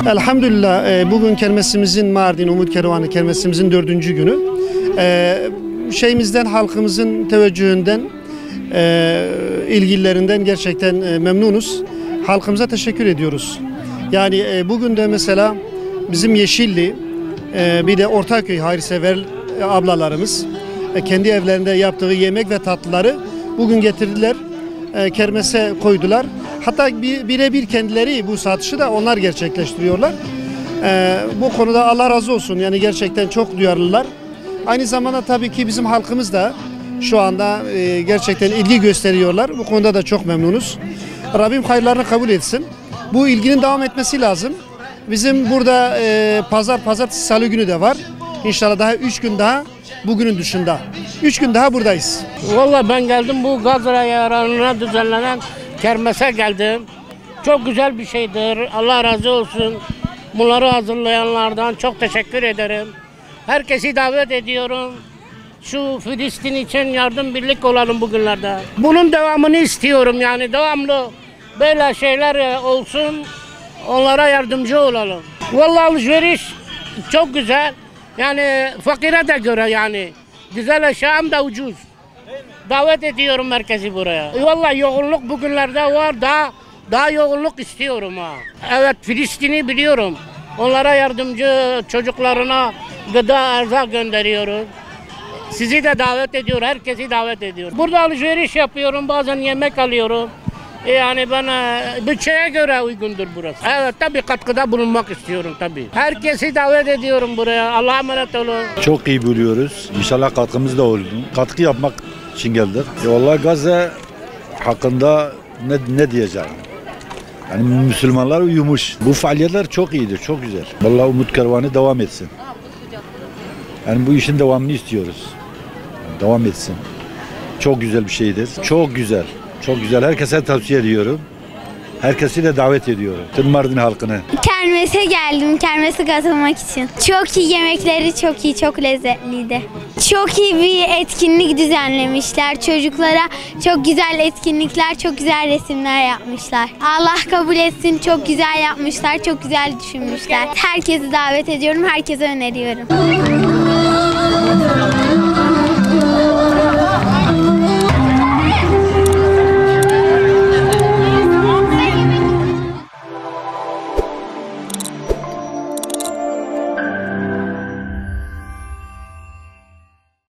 Elhamdülillah bugün kermesimizin Mardin Umut Kervanı kermesimizin 4. günü. Şeyimizden, halkımızın teveccühünden, ilgilerinden gerçekten memnunuz. Halkımıza teşekkür ediyoruz. Yani bugün de mesela bizim Yeşilli, bir de Ortaköy hayırsever ablalarımız kendi evlerinde yaptığı yemek ve tatlıları bugün getirdiler, kermese koydular. Hatta birebir kendileri bu satışı da onlar gerçekleştiriyorlar. Bu konuda Allah razı olsun. Yani gerçekten çok duyarlılar. Aynı zamanda tabii ki bizim halkımız da şu anda gerçekten ilgi gösteriyorlar. Bu konuda da çok memnunuz. Rabbim hayırlarını kabul etsin. Bu ilginin devam etmesi lazım. Bizim burada pazartesi, salı günü de var. İnşallah daha 3 gün daha bugünün dışında. 3 gün daha buradayız. Vallahi ben geldim bu Gazra yararına düzenlenen kermese geldim. Çok güzel bir şeydir. Allah razı olsun. Bunları hazırlayanlardan çok teşekkür ederim. Herkesi davet ediyorum. Şu Filistin için yardım birlik olalım bugünlerde. Bunun devamını istiyorum yani devamlı böyle şeyler olsun. Onlara yardımcı olalım. Vallahi alışveriş çok güzel. Yani fakire de göre yani. Güzel eşyam da ucuz. Davet ediyorum herkesi buraya. Vallahi yoğunluk bugünlerde var. Daha yoğunluk istiyorum ha. Evet, Filistin'i biliyorum. Onlara yardımcı, çocuklarına gıda, erzak gönderiyorum. Sizi de davet ediyor, herkesi davet ediyor. Burada alışveriş yapıyorum, bazen yemek alıyorum. Yani ben bütçeye göre uygundur burası. Evet, tabii katkıda bulunmak istiyorum tabii. Herkesi davet ediyorum buraya. Allah'a emanet olun. Çok iyi buluyoruz. İnşallah katkımız da olur. Katkı yapmak için geldik. Vallahi Gazze hakkında ne diyeceğim? Yani Müslümanlar uyumuş. Bu faaliyetler çok iyidir, çok güzel. Vallahi Umut Kervanı devam etsin. Yani bu işin devamını istiyoruz. Devam etsin. Çok güzel bir şeydir. Çok güzel. Çok güzel. Herkese tavsiye ediyorum. Herkesi de davet ediyorum. Tüm Mardin halkını. Kermese geldim. Kermese katılmak için. Çok iyi yemekleri, çok iyi, çok lezzetliydi. Çok iyi bir etkinlik düzenlemişler. Çocuklara çok güzel etkinlikler, çok güzel resimler yapmışlar. Allah kabul etsin. Çok güzel yapmışlar, çok güzel düşünmüşler. Herkesi davet ediyorum, herkese öneriyorum.